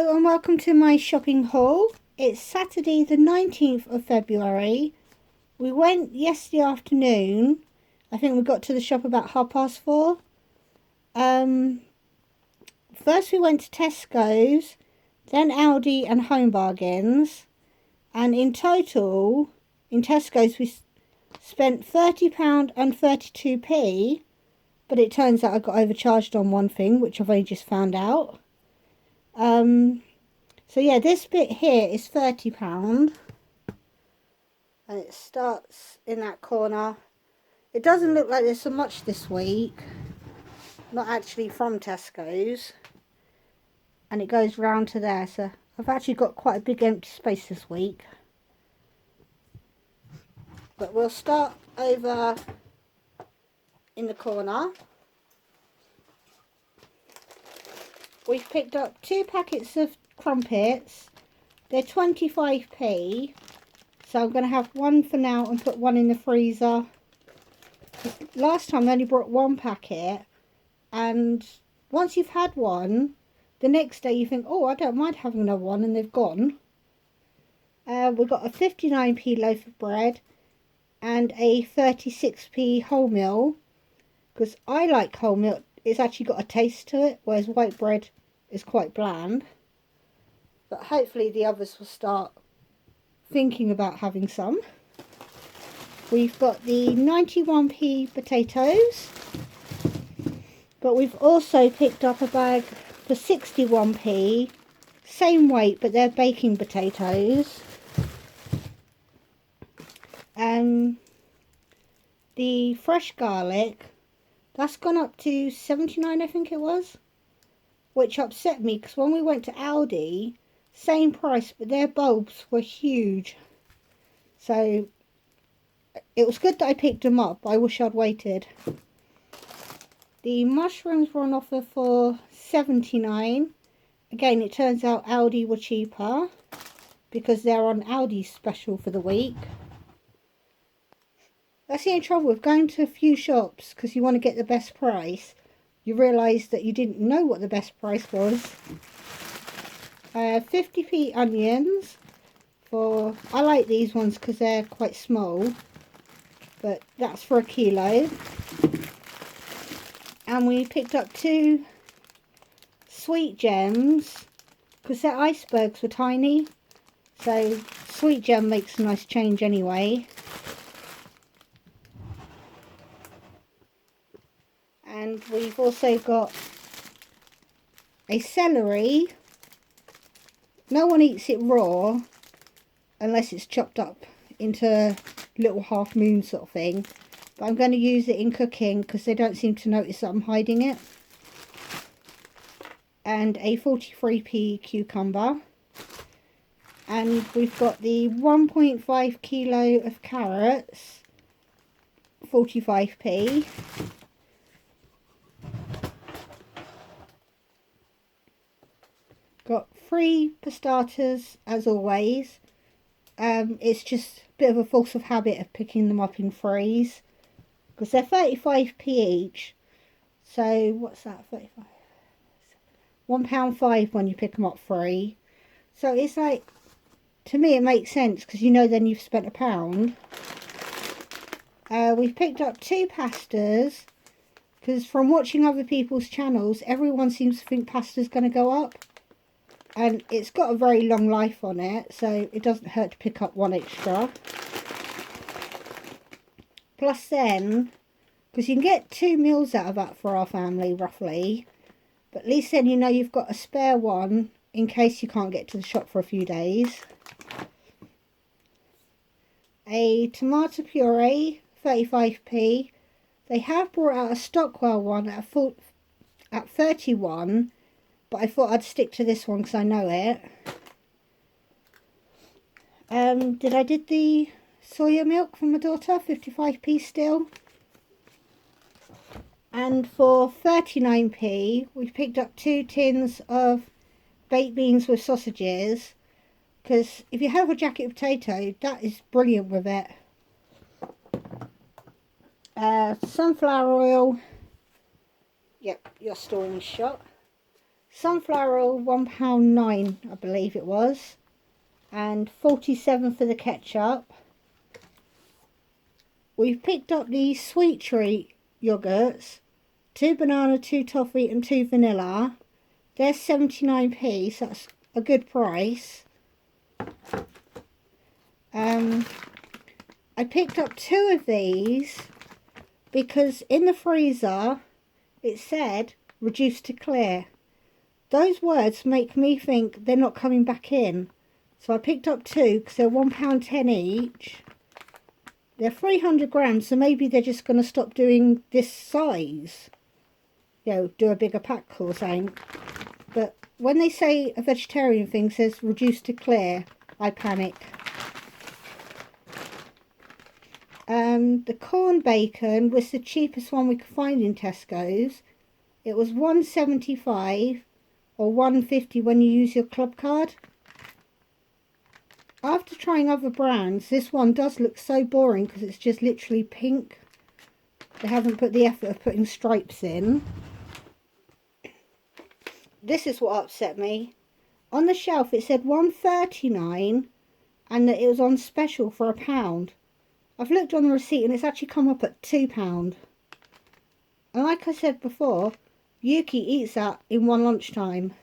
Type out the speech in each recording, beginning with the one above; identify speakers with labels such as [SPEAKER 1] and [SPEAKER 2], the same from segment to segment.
[SPEAKER 1] Hello and welcome to my shopping haul. It's Saturday the 19th of February. We went yesterday afternoon. I think we got to the shop about 4:30. First we went to Tesco's, then Aldi and Home Bargains. And in total, in Tesco's we spent £30 and 32p. But it turns out I got overcharged on one thing, which I've only just found out. So yeah, this bit here is £30. And it starts in that corner. It doesn't look like there's so much this week. Not actually from Tesco's. And it goes round to there. So I've actually got quite a big empty space this week. But we'll start over in the corner. We've picked up 2 packets of crumpets. They're 25p. So I'm going to have one for now and put one in the freezer. Last time I only brought 1 packet. And once you've had one, the next day you think, oh, I don't mind having another one, and they've gone. We've got a 59p loaf of bread and a 36p wholemeal. Because I like wholemeal. It's actually got a taste to it, whereas white bread is quite bland. But hopefully the others will start thinking about having some. We've got the 91p potatoes. But we've also picked up a bag for 61p. Same weight, but they're baking potatoes. The fresh garlic, that's gone up to 79, I think it was. Which upset me, because when we went to Aldi, same price, but their bulbs were huge. So it was good that I picked them up. I wish I'd waited. The mushrooms were on offer for 79. Again, it turns out Aldi were cheaper because they're on Aldi's special for the week. That's the only trouble with going to a few shops because you want to get the best price. You realise that you didn't know what the best price was. 50p onions. I like these ones because they're quite small. But that's for a kilo. And we picked up 2 sweet gems because their icebergs were tiny. So sweet gem makes a nice change anyway. And we've also got a celery. No one eats it raw unless it's chopped up into little half moon sort of thing. But I'm going to use it in cooking because they don't seem to notice that I'm hiding it. And a 43p cucumber. And we've got the 1.5 kilo of carrots, 45p. Got 3 pastas as always. It's just a bit of a force of habit of picking them up in threes. Because they're 35p each. So what's that? 35? £1.05 when you pick them up free. So it's like, to me it makes sense because you know then you've spent £1. We've picked up 2 pastas. Because from watching other people's channels, everyone seems to think pasta's going to go up. And it's got a very long life on it, so it doesn't hurt to pick up 1 extra. Plus then, because you can get 2 meals out of that for our family, roughly. But at least then you know you've got a spare one in case you can't get to the shop for a few days. A tomato puree, 35p. They have brought out a Stockwell one at 31. But I thought I'd stick to this one because I know it. Did the soya milk from my daughter, 55p still. And for 39p, we've picked up 2 tins of baked beans with sausages. Because if you have a jacket potato, that is brilliant with it. Sunflower oil. Yep, you're storing shot. Sunflower oil, £1.09 I believe it was, and 47 for the ketchup. We've picked up the sweet treat yogurts, 2 banana, 2 toffee and 2 vanilla. They're 79p, so that's a good price. I picked up 2 of these because in the freezer it said reduced to clear. Those words make me think they're not coming back in. So I picked up 2 because they're £1.10 each. They're 300 grams, so maybe they're just going to stop doing this size. You know, do a bigger pack or something. But when they say a vegetarian thing says reduced to clear, I panic. The corn bacon was the cheapest one we could find in Tesco's. It was £1.75 or £1.50 when you use your club card. After trying other brands, this one does look so boring because it's just literally pink. They haven't put the effort of putting stripes in. This is what upset me. On the shelf it said £1.39 and that it was on special for £1. I've looked on the receipt and it's actually come up at £2. And like I said before, Yuki eats that in one lunchtime.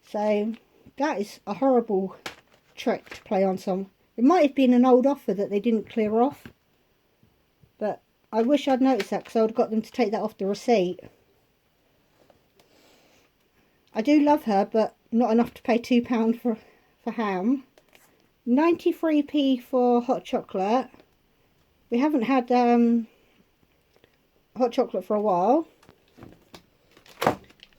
[SPEAKER 1] So that is a horrible trick to play on some. It might have been an old offer that they didn't clear off. But I wish I'd noticed that because I would have got them to take that off the receipt. I do love her, but not enough to pay £2 for ham. 93p for hot chocolate. We haven't had hot chocolate for a while.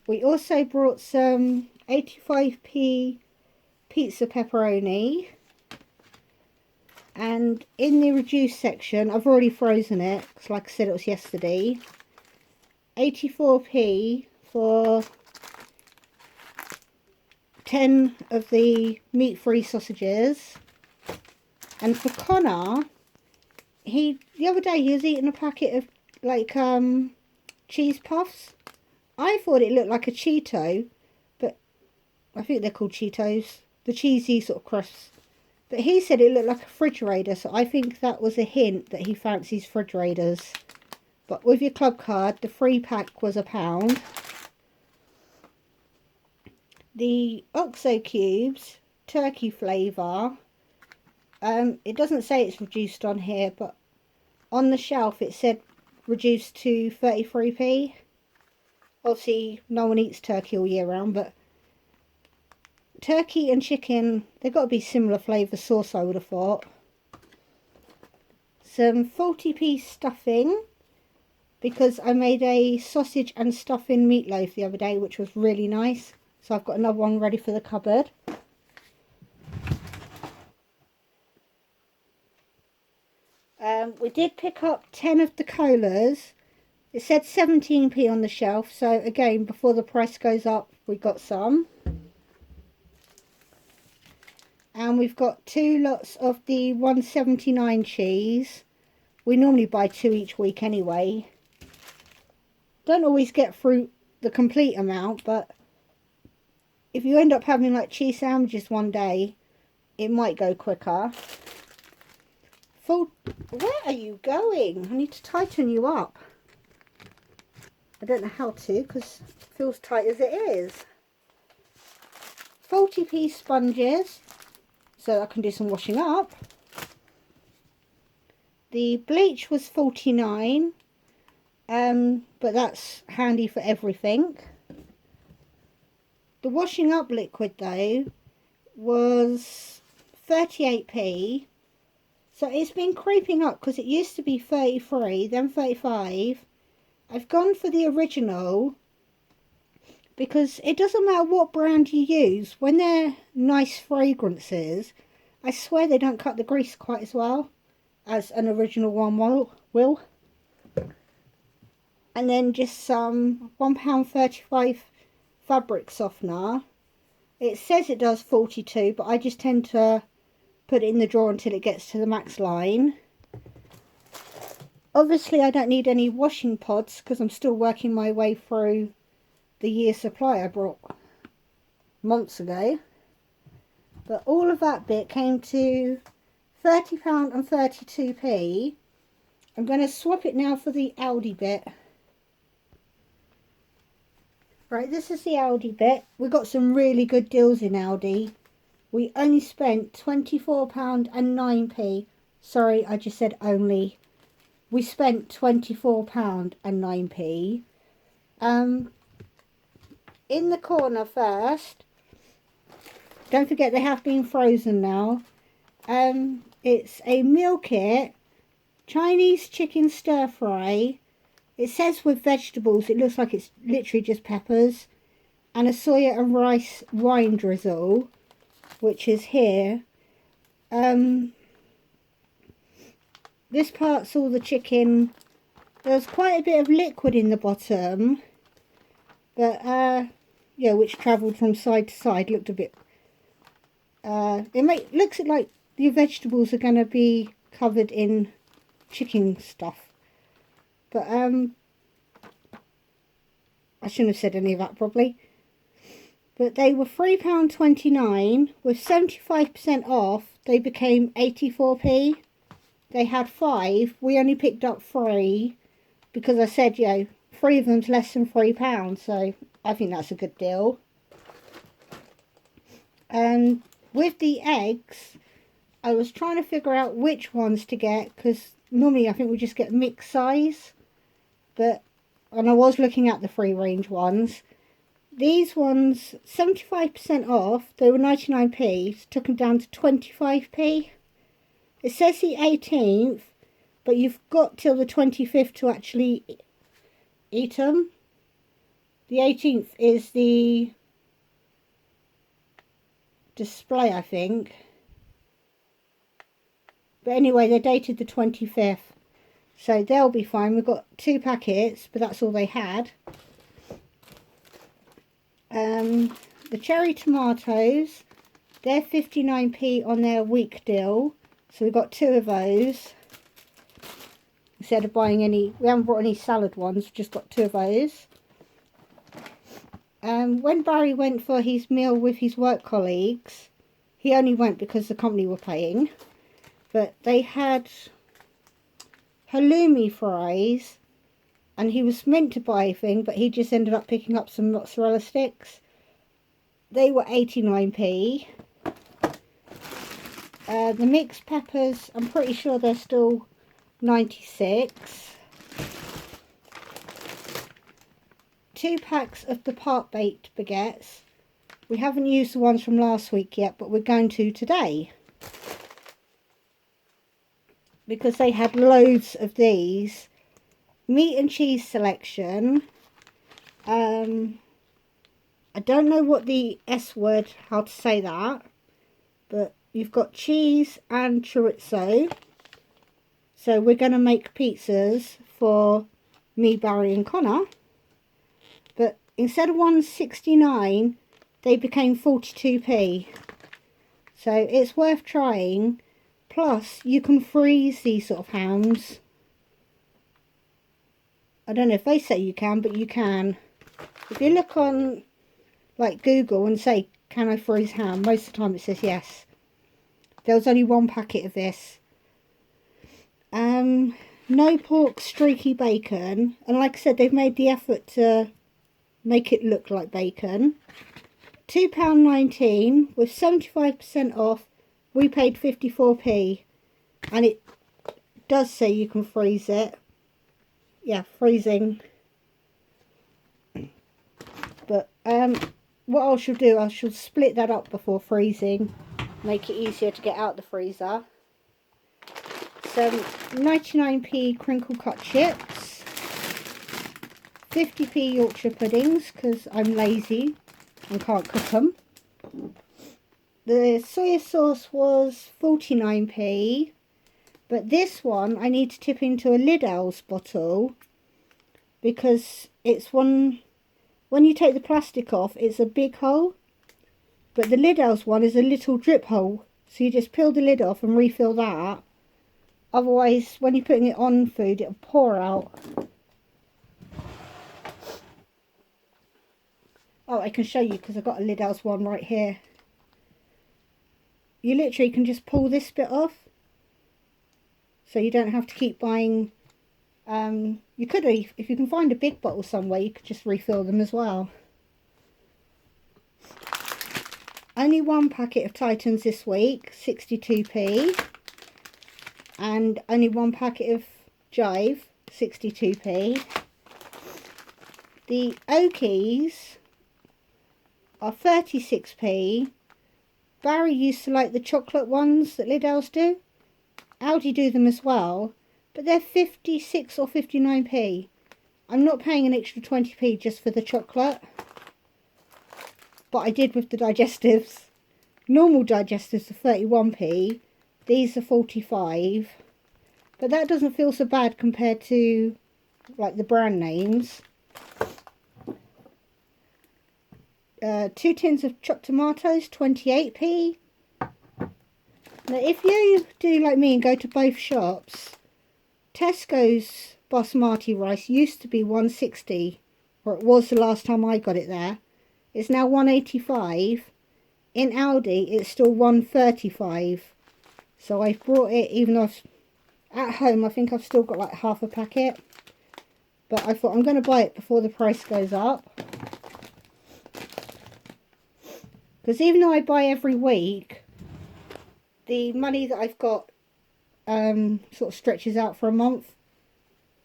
[SPEAKER 1] We also brought some 85p pizza pepperoni. And in the reduced section, I've already frozen it, because like I said, it was yesterday. 84p for 10 of the meat-free sausages. And for Connor, the other day he was eating a packet of like cheese puffs. I thought it looked like a Cheeto, but I think they're called Cheetos, the cheesy sort of crisps. But he said it looked like a refrigerator, so I think that was a hint that he fancies refrigerators. But with your club card, the free pack was £1. The Oxo cubes, turkey flavour. It doesn't say it's reduced on here, but on the shelf it said reduced to 33p. Obviously, no one eats turkey all year round, but turkey and chicken, they've got to be similar flavour sauce, I would have thought. Some 40p stuffing, because I made a sausage and stuffing meatloaf the other day, which was really nice. So I've got another one ready for the cupboard. We did pick up 10 of the colas. It said 17p on the shelf, so again, before the price goes up, we got some. And we've got 2 lots of the 179 cheese. We normally buy 2 each week anyway. Don't always get through the complete amount, but if you end up having like cheese sandwiches one day, it might go quicker. Where are you going? I need to tighten you up. I don't know how to because it feels tight as it is. 40p sponges, so I can do some washing up. The bleach was 49, but that's handy for everything. The washing up liquid though was 38p. So it's been creeping up because it used to be 33, then 35. I've gone for the original because it doesn't matter what brand you use. When they're nice fragrances, I swear they don't cut the grease quite as well as an original one will. And then just some £1.35 fabric softener. It says it does 42, but I just tend to put it in the drawer until it gets to the max line. Obviously I don't need any washing pods because I'm still working my way through the year supply I brought months ago. But all of that bit came to £30 and 32p. I'm going to swap it now for the Aldi bit. Right, this is the Aldi bit. We got some really good deals in Aldi. We only spent £24 and 9p. Sorry, I just said only. We spent £24 and 9p. In the corner first, don't forget they have been frozen now. It's a meal kit, Chinese chicken stir fry. It says with vegetables, it looks like it's literally just peppers. And a soya and rice wine drizzle, which is here. This part's all the chicken. There's quite a bit of liquid in the bottom, but yeah, which travelled from side to side. Looked a bit. Looks like your vegetables are going to be covered in chicken stuff, but I shouldn't have said any of that probably. But they were £3.29 with 75% off. They became 84p. They had 5. We only picked up 3 because I said, 3 of them's less than £3. So I think that's a good deal. And with the eggs, I was trying to figure out which ones to get, because normally I think we just get mixed size. And I was looking at the free range ones. These ones, 75% off. They were 99p. Took them down to 25p. It says the 18th, but you've got till the 25th to actually eat them. The 18th is the display, I think. But anyway, they're dated the 25th. So they'll be fine. We've got 2 packets, but that's all they had. The cherry tomatoes, they're 59p on their week deal. So we've got 2 of those. Instead of buying any, we haven't brought any salad ones, we've just got 2 of those. When Barry went for his meal with his work colleagues, he only went because the company were paying. But they had halloumi fries, and he was meant to buy a thing, but he just ended up picking up some mozzarella sticks. They were 89p. The mixed peppers, I'm pretty sure they're still 96. 2 packs of the part-baked baguettes. We haven't used the ones from last week yet, but we're going to today, because they had loads of these. Meat and cheese selection. I don't know what the S word, how to say that, but you've got cheese and chorizo. So we're going to make pizzas for me, Barry and Connor. But instead of £1.69, they became 42p. So it's worth trying. Plus, you can freeze these sort of hams. I don't know if they say you can, but you can. If you look on like Google and say, can I freeze ham? Most of the time it says yes. There was only 1 packet of this. No pork streaky bacon. And like I said, they've made the effort to make it look like bacon. £2.19 with 75% off. We paid 54p. And it does say you can freeze it. Yeah, freezing. But what I shall do, I shall split that up before freezing, make it easier to get out the freezer. Some 99p crinkle cut chips, 50p Yorkshire puddings because I'm lazy and can't cook them. The soya sauce was 49p. But this one I need to tip into a Lidl's bottle, because it's one, when you take the plastic off, it's a big hole. But the Lidl's one is a little drip hole. So you just peel the lid off and refill that. Otherwise, when you're putting it on food, it'll pour out. Oh, I can show you because I've got a Lidl's one right here. You literally can just pull this bit off. So you don't have to keep buying. You could, if you can find a big bottle somewhere, you could just refill them as well. Only one packet of Titans this week, 62p. And only one packet of Jive, 62p. The Okies are 36p. Barry used to like the chocolate ones that Lidl's do. Aldi do them as well, but they're 56 or 59p. I'm not paying an extra 20p just for the chocolate. But I did with the digestives. Normal digestives are 31p. These are 45. But that doesn't feel so bad compared to like the brand names. 2 tins of chopped tomatoes, 28p. Now if you do like me and go to both shops, Tesco's basmati rice used to be 160, or it was the last time I got it there. It's now 185. In Aldi it's still 135. So I've brought it, even though at home I think I've still got like half a packet. But I thought I'm going to buy it before the price goes up. Because even though I buy every week, the money that I've got sort of stretches out for a month.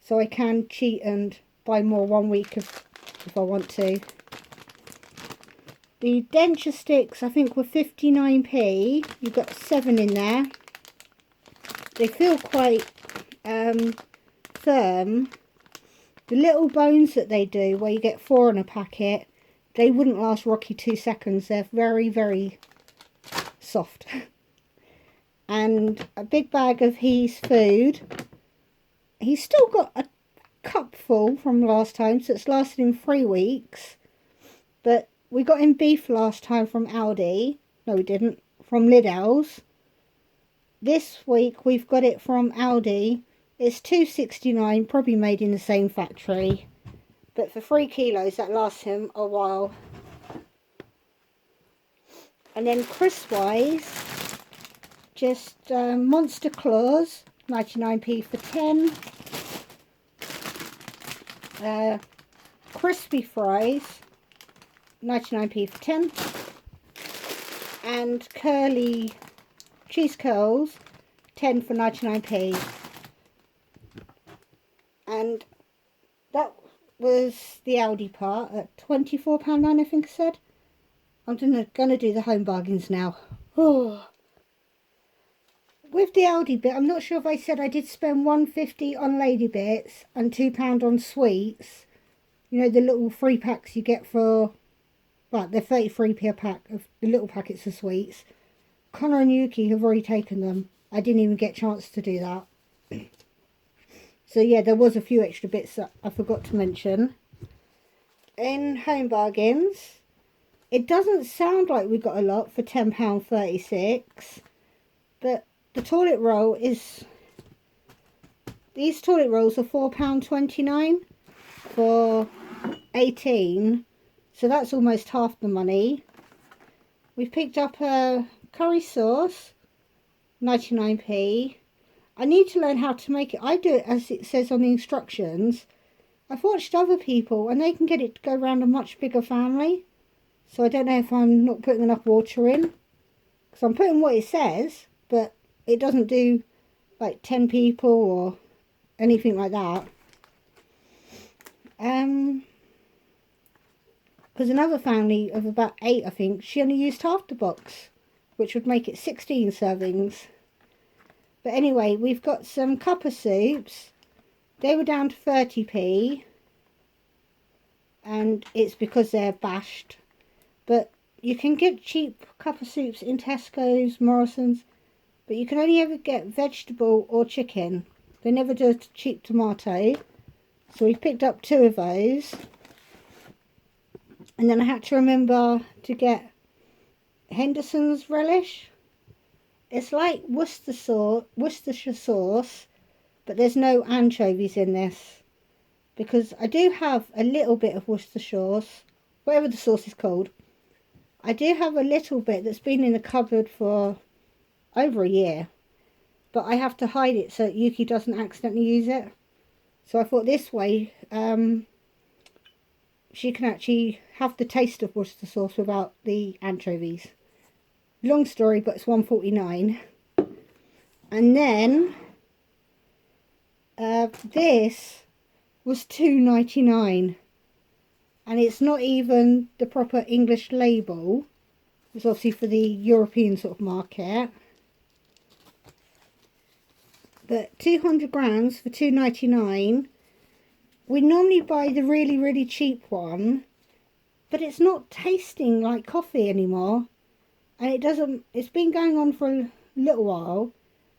[SPEAKER 1] So I can cheat and buy more one week if I want to. The denture sticks I think were 59p. You've got 7 in there. They feel quite firm. The little bones that they do, where you get 4 in a packet, they wouldn't last Rocky 2 seconds. They're very, very soft. And a big bag of his food. He's still got a cup full from last time, so it's lasted him 3 weeks. But we got him beef last time from Aldi. No, we didn't. From Lidl's. This week we've got it from Aldi. It's $2.69, probably made in the same factory. But for 3 kilos, that lasts him a while. And then crisp-wise, just Monster Claws, 99p for 10. Crispy fries, 99p for 10. And curly cheese curls, 10 for 99p. And that was the Aldi part at £24.9, I think I said. I'm gonna do the home bargains now. Oh. With the Aldi bit, I'm not sure if I said I did spend £1.50 on Lady Bits and £2 on sweets. You know, the little 3 packs you get for, well, they're 33p a pack of the little packets of sweets. Connor and Yuki have already taken them. I didn't even get a chance to do that. So yeah, there was a few extra bits that I forgot to mention. In home bargains, it doesn't sound like we got a lot for £10.36, but the toilet roll is, these toilet rolls are £4.29 for 18, so that's almost half the money. We've picked up a curry sauce, 99p. I need to learn how to make it. I do it as it says on the instructions. I've watched other people and they can get it to go around a much bigger family. So I don't know if I'm not putting enough water in. Because I'm putting what it says, but it doesn't do like 10 people or anything like that. Because another family of about 8, I think, she only used half the box, which would make it 16 servings. But anyway, we've got some cuppa soups. They were down to 30p. And it's because they're bashed. But you can get cheap cuppa soups in Tesco's, Morrison's. But you can only ever get vegetable or chicken. They never do a cheap tomato. So we picked up 2 of those. And then I had to remember to get Henderson's relish. It's like Worcestershire sauce, but there's no anchovies in this. Because I do have a little bit of Worcestershire sauce, whatever the sauce is called. I do have a little bit that's been in the cupboard for over a year, but I have to hide it so that Yuki doesn't accidentally use it. So I thought this way she can actually have the taste of Worcester sauce without the anchovies. Long story, but it's $1.49. And then this was $2.99, and it's not even the proper English label. It's obviously for the European sort of market. But 200 grams for $2.99. We normally buy the really, really cheap one, but it's not tasting like coffee anymore. And it's been going on for a little while,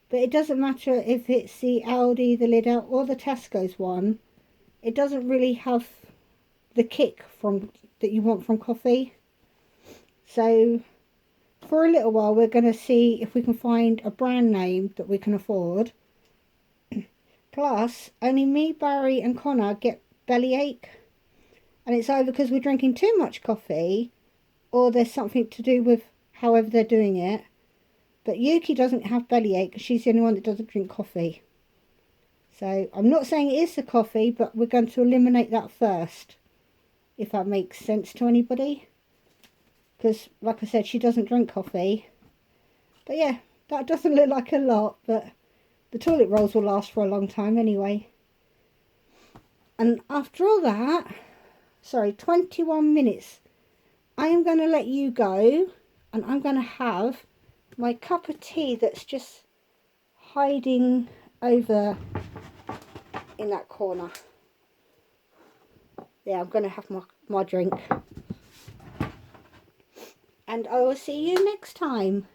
[SPEAKER 1] but it doesn't matter if it's the Aldi, the Lidl, or the Tesco's one. It doesn't really have the kick that you want from coffee. So for a little while, we're going to see if we can find a brand name that we can afford. Plus, only me, Barry and Connor get bellyache. And it's either because we're drinking too much coffee, or there's something to do with however they're doing it. But Yuki doesn't have bellyache because she's the only one that doesn't drink coffee. So I'm not saying it is the coffee, but we're going to eliminate that first, if that makes sense to anybody. Because, like I said, she doesn't drink coffee. But yeah, that doesn't look like a lot, but the toilet rolls will last for a long time anyway. And after all that, 21 minutes, I am going to let you go, and I'm going to have my cup of tea that's just hiding over in that corner. Yeah, I'm going to have my drink. And I will see you next time.